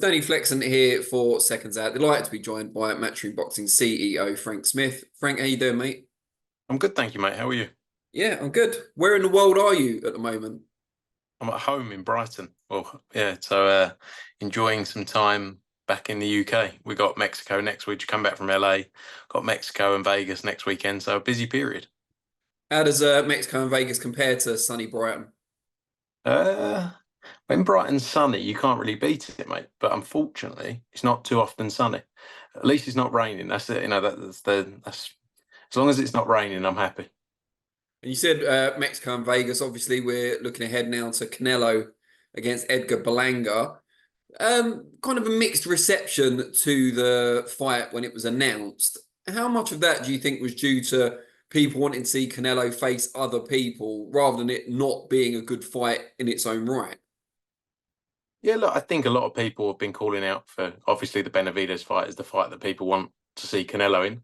Danny Flexen here for Seconds Out. Delighted to be joined by Matchroom Boxing CEO Frank Smith. Frank, how you doing, mate? I'm good, thank you, mate. How are you? Yeah, I'm good. Where in the world are you at the moment? I'm at home in Brighton. Well, yeah, enjoying some time back in the UK. We got Mexico next week. Come back from LA. Got Mexico and Vegas next weekend, so a busy period. How does Mexico and Vegas compare to sunny Brighton? Uh, when Brighton's sunny, you can't really beat it, mate. But unfortunately, it's not too often sunny. At least it's not raining. That's it. That's as long as it's not raining, I'm happy. And you said Mexico and Vegas. Obviously, we're looking ahead now to Canelo against Edgar Berlanga. Kind of a mixed reception to the fight when it was announced. How much of that do you think was due to people wanting to see Canelo face other people rather than it not being a good fight in its own right? Yeah, look, I think a lot of people have been calling out for obviously the Benavidez fight is the fight that people want to see Canelo in.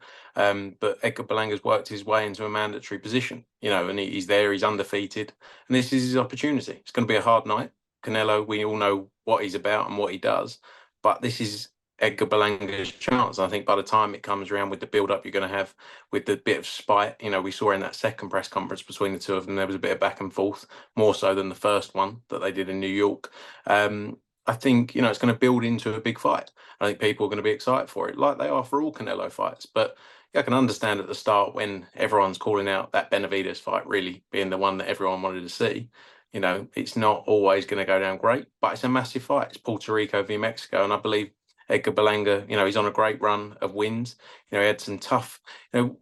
But Edgar Belanga's worked his way into a mandatory position, and he's there, he's undefeated, and this is his opportunity. It's going to be a hard night. Canelo, we all know what he's about and what he does, but this is Edgar Belanga's chance. I think by the time it comes around with the build-up you're going to have with the bit of spite, we saw in that second press conference between the two of them, there was a bit of back and forth, more so than the first one that they did in New York. I think it's going to build into a big fight. I think people are going to be excited for it, like they are for all Canelo fights. But yeah, I can understand at the start when everyone's calling out that Benavidez fight really being the one that everyone wanted to see. It's not always going to go down great, but it's a massive fight. It's Puerto Rico v Mexico, and I believe Edgar Berlanga, he's on a great run of wins. He had some tough,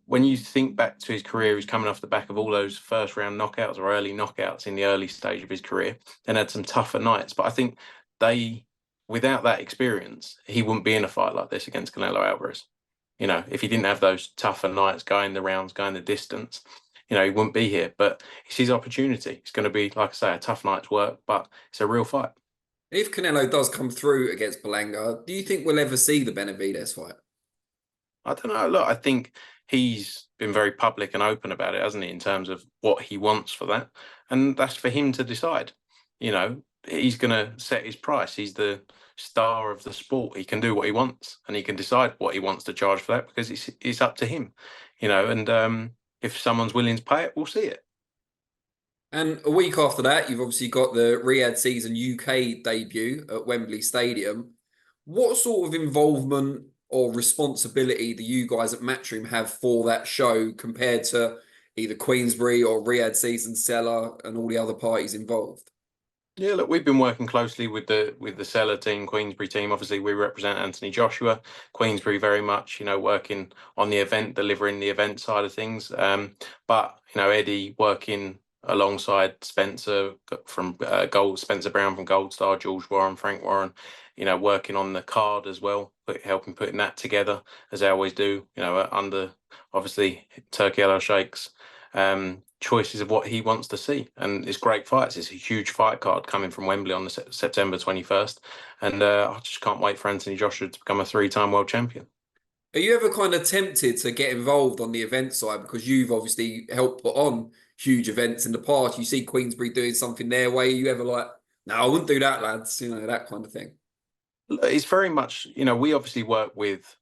when you think back to his career, he's coming off the back of all those first round knockouts or early knockouts in the early stage of his career, and had some tougher nights. But I think without that experience, he wouldn't be in a fight like this against Canelo Alvarez. If he didn't have those tougher nights, going the rounds, going the distance, he wouldn't be here. But it's his opportunity. It's going to be, like I say, a tough night's work, but it's a real fight. If Canelo does come through against Berlanga, do you think we'll ever see the Benavidez fight? I don't know. Look, I think he's been very public and open about it, hasn't he, in terms of what he wants for that. And that's for him to decide. He's going to set his price. He's the star of the sport. He can do what he wants and he can decide what he wants to charge for that because it's up to him, and if someone's willing to pay it, we'll see it. And a week after that, you've obviously got the Riyadh season UK debut at Wembley Stadium. What sort of involvement or responsibility do you guys at Matchroom have for that show compared to either Queensbury or Riyadh season seller and all the other parties involved? Yeah, look, we've been working closely with the seller team, Queensbury team. Obviously, we represent Anthony Joshua. Queensbury very much, working on the event, delivering the event side of things. But Eddie working alongside Spencer from Spencer Brown from Gold Star, George Warren, Frank Warren, working on the card as well, helping putting that together as they always do. Under obviously Turkey Al Sheikh's choices of what he wants to see. And it's great fights. It's a huge fight card coming from Wembley on the September 21st. And I just can't wait for Anthony Joshua to become a three-time world champion. Are you ever kind of tempted to get involved on the event side because you've obviously helped put on huge events in the past? You see Queensbury doing something their way. You ever like, no, I wouldn't do that, lads. That kind of thing. It's very much, we obviously work with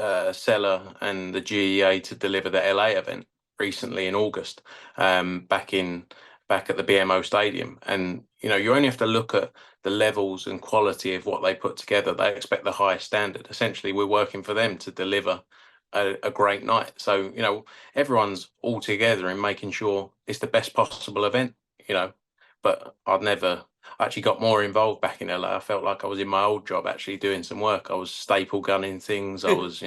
Seller and the GEA to deliver the LA event recently in August, back at the BMO Stadium. And you only have to look at the levels and quality of what they put together. They expect the highest standard. Essentially, we're working for them to deliver a great night. So everyone's all together in making sure it's the best possible event. But I actually got more involved back in LA. I felt like I was in my old job actually doing some work. I was staple gunning things. I was,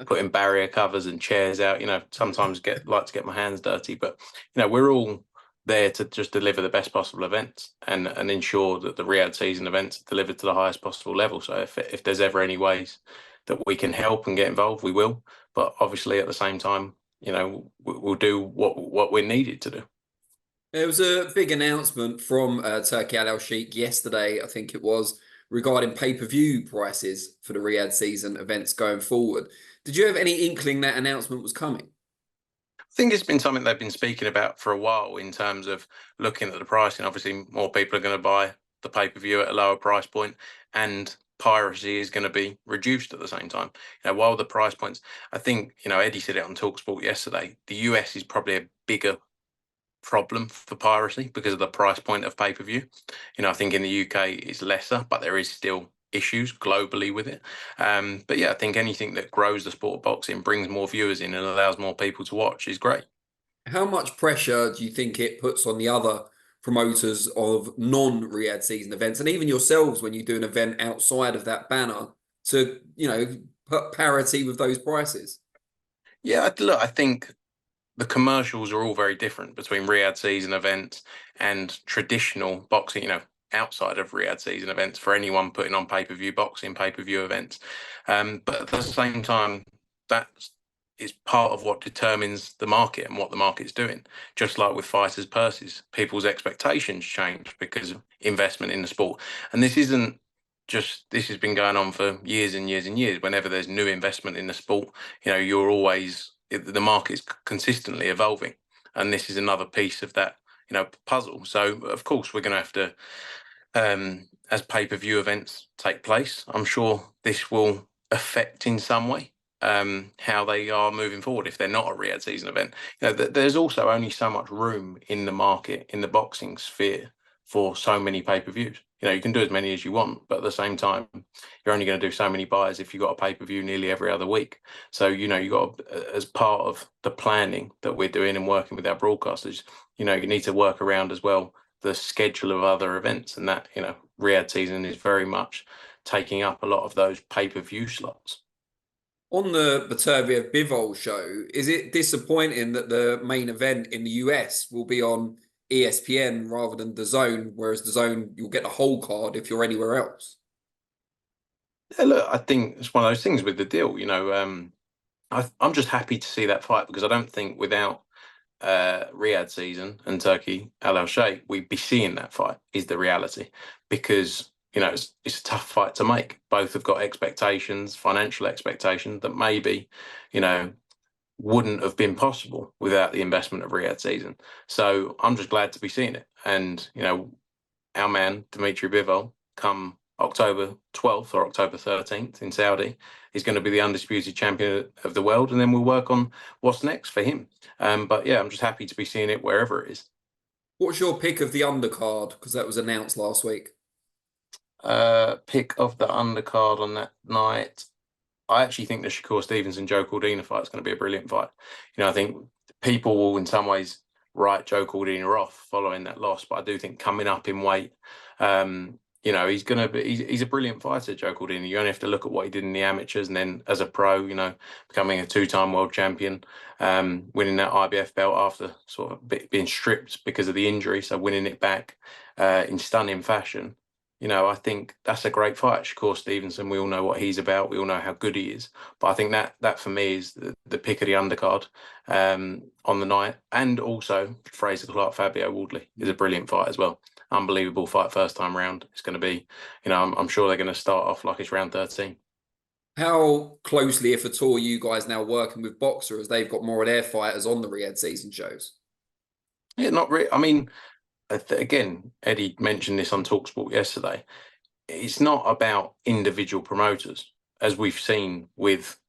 putting barrier covers and chairs out, sometimes like to get my hands dirty. But, we're all there to just deliver the best possible events and ensure that the Riyadh season events are delivered to the highest possible level. So if there's ever any ways that we can help and get involved, we will. But obviously at the same time, we'll do what we're needed to do. There was a big announcement from Turkey Al Sheikh yesterday, I think it was, regarding pay-per-view prices for the Riyadh season events going forward. Did you have any inkling that announcement was coming? I think it's been something they've been speaking about for a while in terms of looking at the pricing. Obviously, more people are going to buy the pay-per-view at a lower price point, and piracy is going to be reduced at the same time. While the price points, I think, Eddie said it on TalkSport yesterday, the US is probably a bigger problem for piracy because of the price point of pay-per-view. I think in the UK it's lesser, but there is still issues globally with it. But yeah, I think anything that grows the sport of boxing, brings more viewers in and allows more people to watch is great. How much pressure do you think it puts on the other promoters of non-Riyadh season events, and even yourselves when you do an event outside of that banner to, put parity with those prices? Yeah, look, I think the commercials are all very different between Riyadh season events and traditional boxing, outside of Riyadh season events for anyone putting on pay-per-view boxing, pay-per-view events. But at the same time, that is part of what determines the market and what the market's doing. Just like with fighters' purses, people's expectations change because of investment in the sport. And this has been going on for years and years and years. Whenever there's new investment in the sport, the market is consistently evolving, and this is another piece of that puzzle. So of course we're going to have to, as pay-per-view events take place, I'm sure this will affect in some way how they are moving forward if they're not a Riyadh season event. There's also only so much room in the market, in the boxing sphere, for so many pay-per-views. You can do as many as you want, but at the same time, you're only going to do so many buys if you've got a pay-per-view nearly every other week. So, you got, as part of the planning that we're doing and working with our broadcasters, you need to work around as well the schedule of other events, and that, Riyadh season is very much taking up a lot of those pay-per-view slots. On the Beterbiev Bivol show, is it disappointing that the main event in the US will be on ESPN rather than DAZN, whereas DAZN, you'll get the whole card if you're anywhere else? Yeah, look, I think it's one of those things with the deal. I'm just happy to see that fight because I don't think without Riyadh season and Turkey Al Al Sheikh, we'd be seeing that fight, is the reality. Because it's a tough fight to make. Both have got expectations, financial expectations that maybe wouldn't have been possible without the investment of Riyadh season. So I'm just glad to be seeing it. And our man Dimitri Bivol, come October 12th or October 13th in Saudi, is going to be the undisputed champion of the world, and then we'll work on what's next for him. But yeah, I'm just happy to be seeing it wherever it is. What's your pick of the undercard? Because that was announced last week. Pick of the undercard on that night. I actually think the Shakur Stevenson Joe Cordina fight is going to be a brilliant fight. I think people will in some ways write Joe Cordina off following that loss, but I do think coming up in weight, he's going to be, he's a brilliant fighter, Joe Cordina. You only have to look at what he did in the amateurs and then as a pro, becoming a two-time world champion, winning that IBF belt after sort of being stripped because of the injury. So winning it back in stunning fashion. I think that's a great fight. Shakur Stevenson, we all know what he's about. We all know how good he is. But I think that for me is the pick of the undercard on the night. And also Fraser Clark, Fabio Wardley is a brilliant fight as well. Unbelievable fight first time round. It's going to be, I'm sure they're going to start off like it's round 13. How closely, if at all, are you guys now working with Boxer as they've got more of their fighters on the Riyadh season shows? Yeah, not really. I mean, again, Eddie mentioned this on TalkSport yesterday. It's not about individual promoters, as we've seen with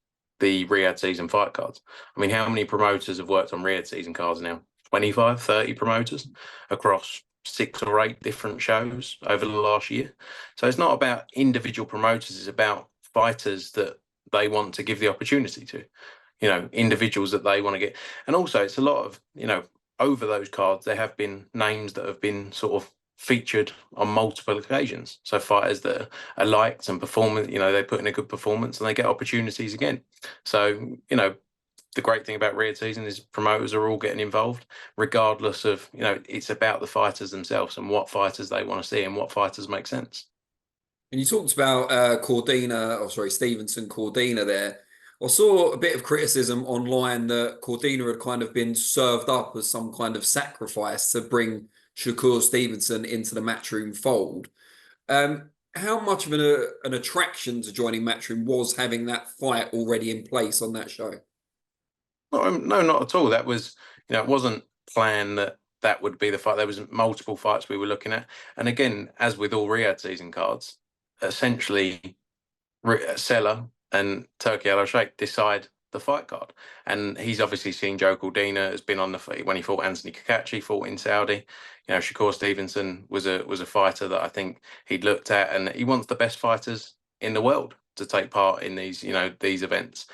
the Riyadh season fight cards. I mean, how many promoters have worked on Riyadh season cards now? 25, 30 promoters across 6 or 8 different shows over the last year. So it's not about individual promoters, it's about fighters that they want to give the opportunity to, individuals that they want to get. And also it's a lot of, over those cards, there have been names that have been sort of featured on multiple occasions. So fighters that are liked and performing, they put in a good performance and they get opportunities again. So, the great thing about Riyadh season is promoters are all getting involved, regardless of, it's about the fighters themselves and what fighters they want to see and what fighters make sense. And you talked about Stevenson Cordina there. I saw a bit of criticism online that Cordina had kind of been served up as some kind of sacrifice to bring Shakur Stevenson into the Matchroom fold. How much of an attraction to joining Matchroom was having that fight already in place on that show? No, not at all. That was, it wasn't planned that would be the fight. There was multiple fights we were looking at. And again, as with all Riyadh season cards, essentially Seller and Turkey Al Sheikh decide the fight card. And he's obviously seen Joe Cordina has been on the when he fought Anthony Kakachi, fought in Saudi. You know, Shakur Stevenson was a fighter that I think he'd looked at, and he wants the best fighters in the world to take part in these, you know, these events.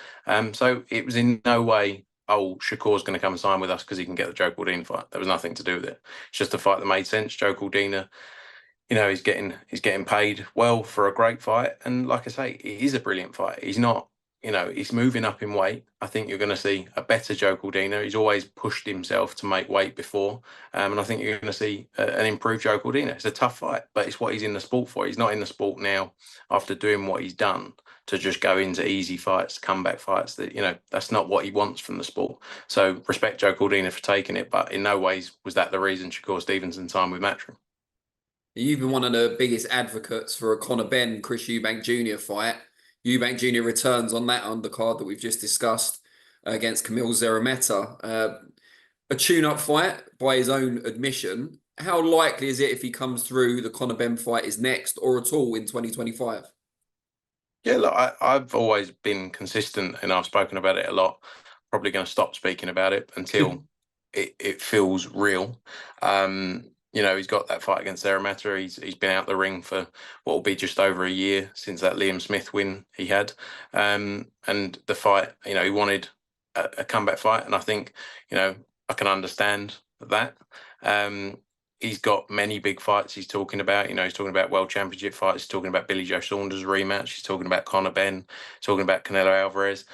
So it was in no way, oh, Shakur's going to come and sign with us because he can get the Joe Cordina fight. There was nothing to do with it. It's just a fight that made sense. Joe Cordina, you know, he's getting paid well for a great fight, and like I say, it is a brilliant fight. He's not, you know, he's moving up in weight. I think you're going to see a better Joe Cordina. He's always pushed himself to make weight before, and I think you're going to see an improved Joe Cordina. It's a tough fight, but it's what he's in the sport for. He's not in the sport now after doing what he's done to just go into easy fights, comeback fights. That, you know, that's not what he wants from the sport. So respect Joe Cordina for taking it, but in no ways was that the reason Shakur Stevenson signed with Matchroom. You've been one of the biggest advocates for a Conor Benn, Chris Eubank Jr. fight. Eubank Jr. returns on that undercard that we've just discussed against Kamil Zerameta. A tune-up fight by his own admission. How likely is it if he comes through the Conor Benn fight is next or at all in 2025? Yeah, look, I've always been consistent and I've spoken about it a lot. Probably going to stop speaking about it until it feels real. You know, he's got that fight against Zerameta. He's been out the ring for what will be just over a year since that Liam Smith win he had. And the fight, you know, he wanted a comeback fight, and I think, you know, I can understand that. He's got many big fights he's talking about. You know, he's talking about World Championship fights. He's talking about Billy Joe Saunders rematch. He's talking about Conor Benn, talking about Canelo Alvarez.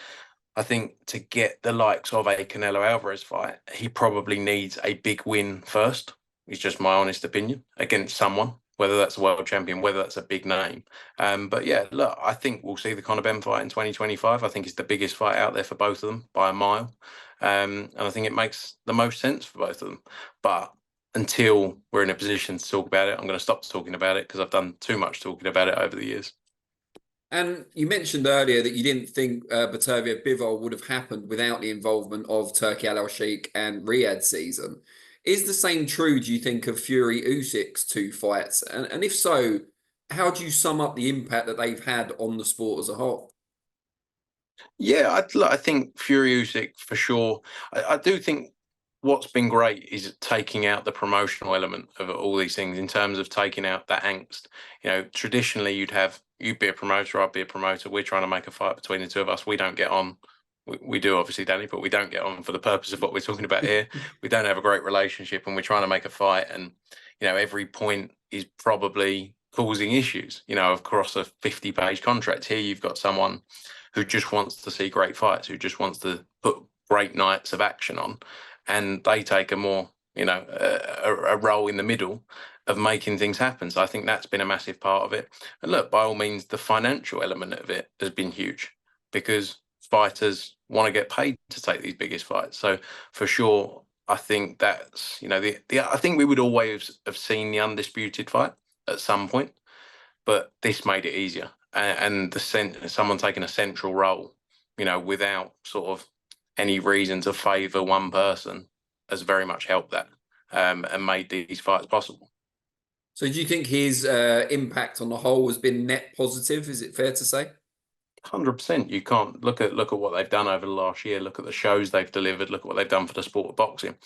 I think to get the likes of a Canelo Alvarez fight, he probably needs a big win first. It's just my honest opinion, against someone, whether that's a world champion, whether that's a big name. But yeah, look, I think we'll see the Conor Benn fight in 2025. I think it's the biggest fight out there for both of them by a mile. And I think it makes the most sense for both of them. But until we're in a position to talk about it, I'm going to stop talking about it because I've done too much talking about it over the years. And you mentioned earlier that you didn't think Batavia Bivol would have happened without the involvement of Turkey Al Sheikh and Riyadh season. Is the same true, do you think, of Fury Usyk's two fights? And if so, how do you sum up the impact that they've had on the sport as a whole? Yeah, I think Fury Usyk for sure. I do think what's been great is taking out the promotional element of all these things in terms of taking out that angst. You know, traditionally you'd be a promoter, I'd be a promoter. We're trying to make a fight between the two of us. We don't get on. We do obviously, Danny, but we don't get on for the purpose of what we're talking about here. We don't have a great relationship, and we're trying to make a fight. And you know, every point is probably causing issues. You know, across a 50-page contract. Here, you've got someone who just wants to see great fights, who just wants to put great nights of action on, and they take a more, you know, a role in the middle of making things happen. So I think that's been a massive part of it. And look, by all means, the financial element of it has been huge because fighters want to get paid to take these biggest fights. So for sure, I think that's, you know, I think we would always have seen the undisputed fight at some point, but this made it easier. And someone taking a central role, you know, without sort of any reason to favour one person has very much helped that and made these fights possible. So do you think his impact on the whole has been net positive? Is it fair to say? 100%. You can't look at what they've done over the last year. Look at the shows they've delivered. Look at what they've done for the sport of boxing.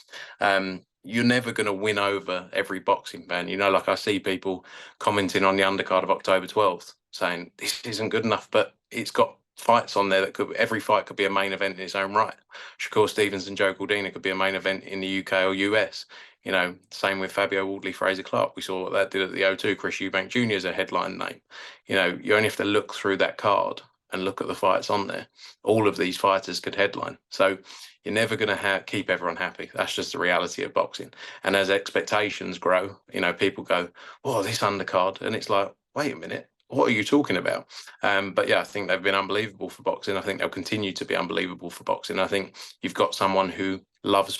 You're never going to win over every boxing fan. You know, like I see people commenting on the undercard of October 12th saying this isn't good enough, but it's got fights on there that every fight could be a main event in its own right. Shakur Stevenson, Joe Cordina could be a main event in the UK or US. You know, same with Fabio Wardley, Fraser Clark. We saw what that did at the O2. Chris Eubank Jr. is a headline name. You know, you only have to look through that card and look at the fights on there. All of these fighters could headline. So you're never going to keep everyone happy. That's just the reality of boxing. And as expectations grow, you know, people go, "Oh, this undercard," and it's like, wait a minute, what are you talking about? But yeah, I think they've been unbelievable for boxing. I think they'll continue to be unbelievable for boxing. I think you've got someone who loves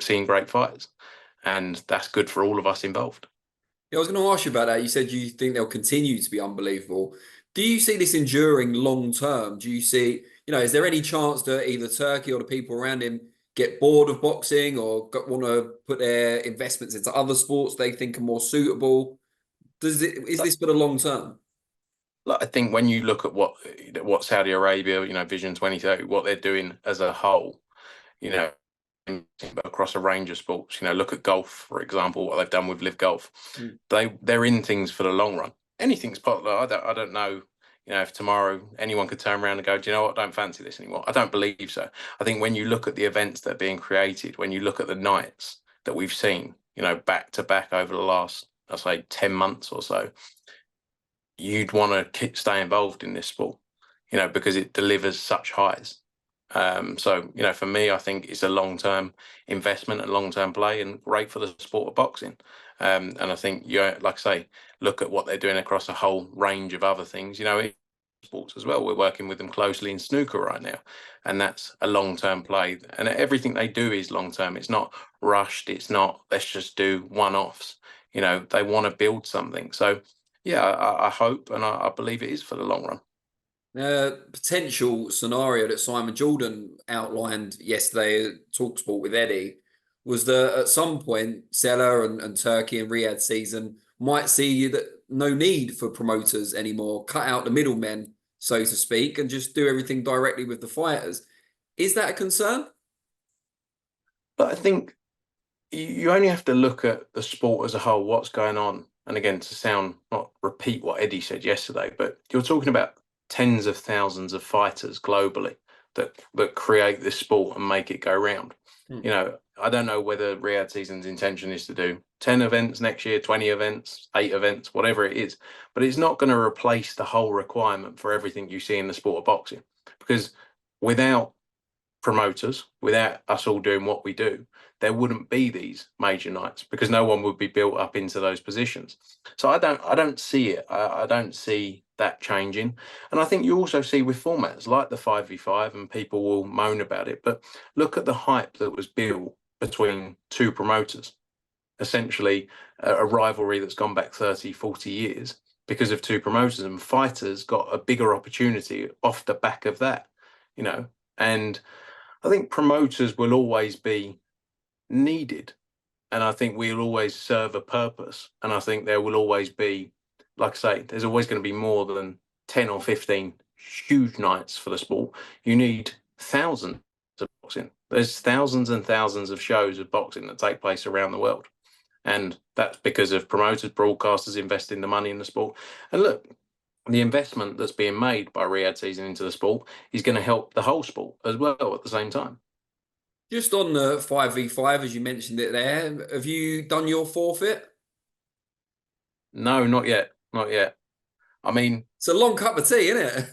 seeing great fights, and that's good for all of us involved. Yeah, I was going to ask you about that. You said you think they'll continue to be unbelievable. Do you see this enduring long term? Do you see, you know, is there any chance that either Turkey or the people around him get bored of boxing or want to put their investments into other sports they think are more suitable? Is this for the long term? Like, I think when you look at what Saudi Arabia, Vision 2030, what they're doing as a whole, you know, across a range of sports. Look at golf, for example, what they've done with Live Golf. Mm. They're in things for the long run. Anything's possible. I don't know. If tomorrow anyone could turn around and go, do you know what? I don't fancy this anymore. I don't believe so. I think when you look at the events that are being created, when you look at the nights that we've seen, back to back over the last, I'd say, 10 months or so, you'd want to stay involved in this sport, because it delivers such highs. So, for me, I think it's a long-term investment and long-term play and great for the sport of boxing. And I think, like I say, look at what they're doing across a whole range of other things, in sports as well. We're working with them closely in snooker right now, and that's a long-term play. And everything they do is long-term. It's not rushed. It's not, let's just do one-offs. They want to build something. So, yeah, I hope and I believe it is for the long run. Potential scenario that Simon Jordan outlined yesterday at Talksport with Eddie was that at some point, Salah and Turkey and Riyadh season might see that no need for promoters anymore, cut out the middlemen, so to speak, and just do everything directly with the fighters. Is that a concern? But I think you only have to look at the sport as a whole, what's going on. And again, not repeat what Eddie said yesterday, but you're talking about tens of thousands of fighters globally that create this sport and make it go round. I don't know whether Riyadh season's intention is to do 10 events next year, 20 events, 8 events, whatever it is, but it's not going to replace the whole requirement for everything you see in the sport of boxing, because without promoters, without us all doing what we do, there wouldn't be these major nights, because no one would be built up into those positions. So I don't see it. I don't see that changing. And I think you also see with formats like the 5v5, and people will moan about it, but look at the hype that was built between two promoters, essentially a rivalry that's gone back 30, 40 years because of two promoters, and fighters got a bigger opportunity off the back of that, and I think promoters will always be needed, and I think we'll always serve a purpose. And I think there will always be, like I say, there's always going to be more than 10 or 15 huge nights for the sport. You need thousands of boxing. There's thousands and thousands of shows of boxing that take place around the world. And that's because of promoters, broadcasters investing the money in the sport. And look, the investment that's being made by Riyadh season into the sport is going to help the whole sport as well at the same time. Just on the 5v5, as you mentioned it there, have you done your forfeit? No, not yet. Not yet. I mean, it's a long cup of tea, isn't it?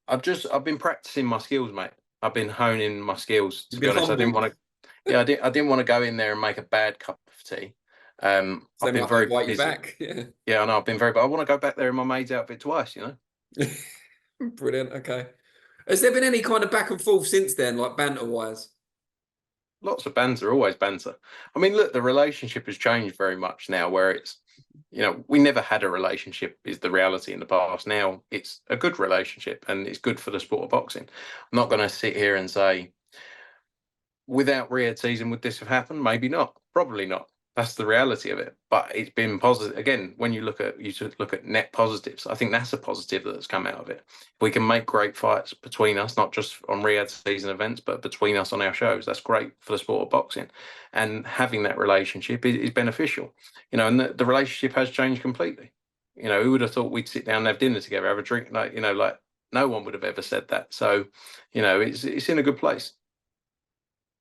I've been practicing my skills, mate. I've been honing my skills, to be honest. Humbled. I didn't want to, I didn't want to go in there and make a bad cup of tea. I've been very busy. Back. Yeah, I know. I've been very, but I want to go back there in my maid's outfit twice, Brilliant. Okay. Has there been any kind of back and forth since then, like banter wise? Lots of banter, always banter. I mean, look, the relationship has changed very much now, where it's, we never had a relationship, is the reality in the past. Now it's a good relationship and it's good for the sport of boxing. I'm not going to sit here and say, without Riyadh season, would this have happened? Maybe not. Probably not. That's the reality of it. But it's been positive. Again, when you look at net positives, I think that's a positive that's come out of it. We can make great fights between us, not just on Riyadh season events, but between us on our shows. That's great for the sport of boxing. And having that relationship is beneficial. And the relationship has changed completely. Who would have thought we'd sit down and have dinner together, have a drink? Like no one would have ever said that. So, it's in a good place.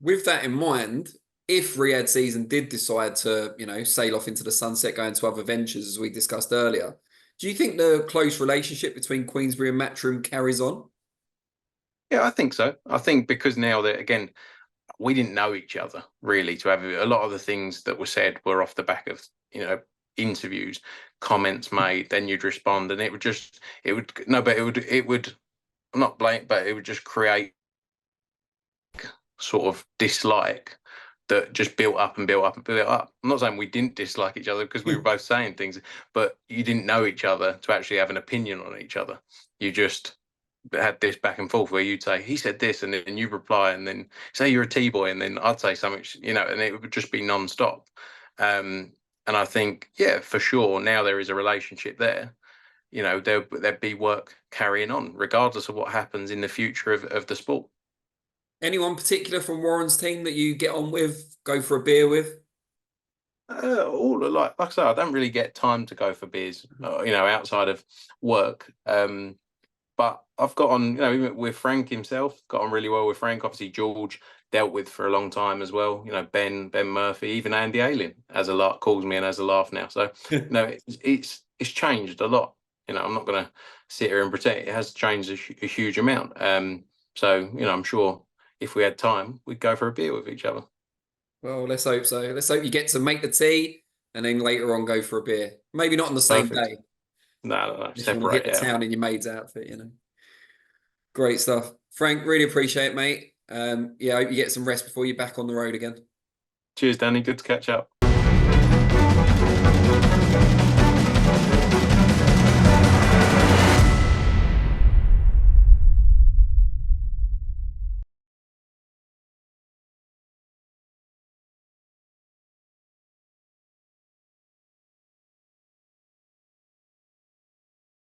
With that in mind, if Riyadh season did decide to, sail off into the sunset, go into other ventures, as we discussed earlier, do you think the close relationship between Queensberry and Matchroom carries on? Yeah, I think so. I think because now that, again, we didn't know each other really to have a lot of the things that were said were off the back of, interviews, comments made, then you'd respond, and it would not blame, but it would just create sort of dislike that just built up and built up and built up. I'm not saying we didn't dislike each other, because we were both saying things, but you didn't know each other to actually have an opinion on each other. You just had this back and forth where you'd say, he said this, and then you reply, and then say you're a T-boy, and then I'd say something, and it would just be non-stop. And I think, yeah, for sure, now there is a relationship there. you know, there'd be work carrying on, regardless of what happens in the future of the sport. Anyone particular from Warren's team that you get on with, go for a beer with? All like I say, I don't really get time to go for beers, you know, outside of work. But I've got on, you know, even with Frank himself, got on really well with Frank. Obviously, George dealt with for a long time as well. You know, Ben Murphy, even Andy Ayling has a laugh, calls me and has a laugh now. So, you know, it's changed a lot. You know, I'm not going to sit here and pretend it has changed a huge amount. So, you know, I'm sure if we had time, we'd go for a beer with each other. Well, let's hope so. Let's hope you get to make the tea and then later on go for a beer. Maybe not on the same Perfect. day. No, If you want to hit separate the it out. town in your maid's outfit, you know. Great stuff. Frank, really appreciate it, mate. Yeah, I hope you get some rest before you're back on the road again. Cheers, Danny. Good to catch up.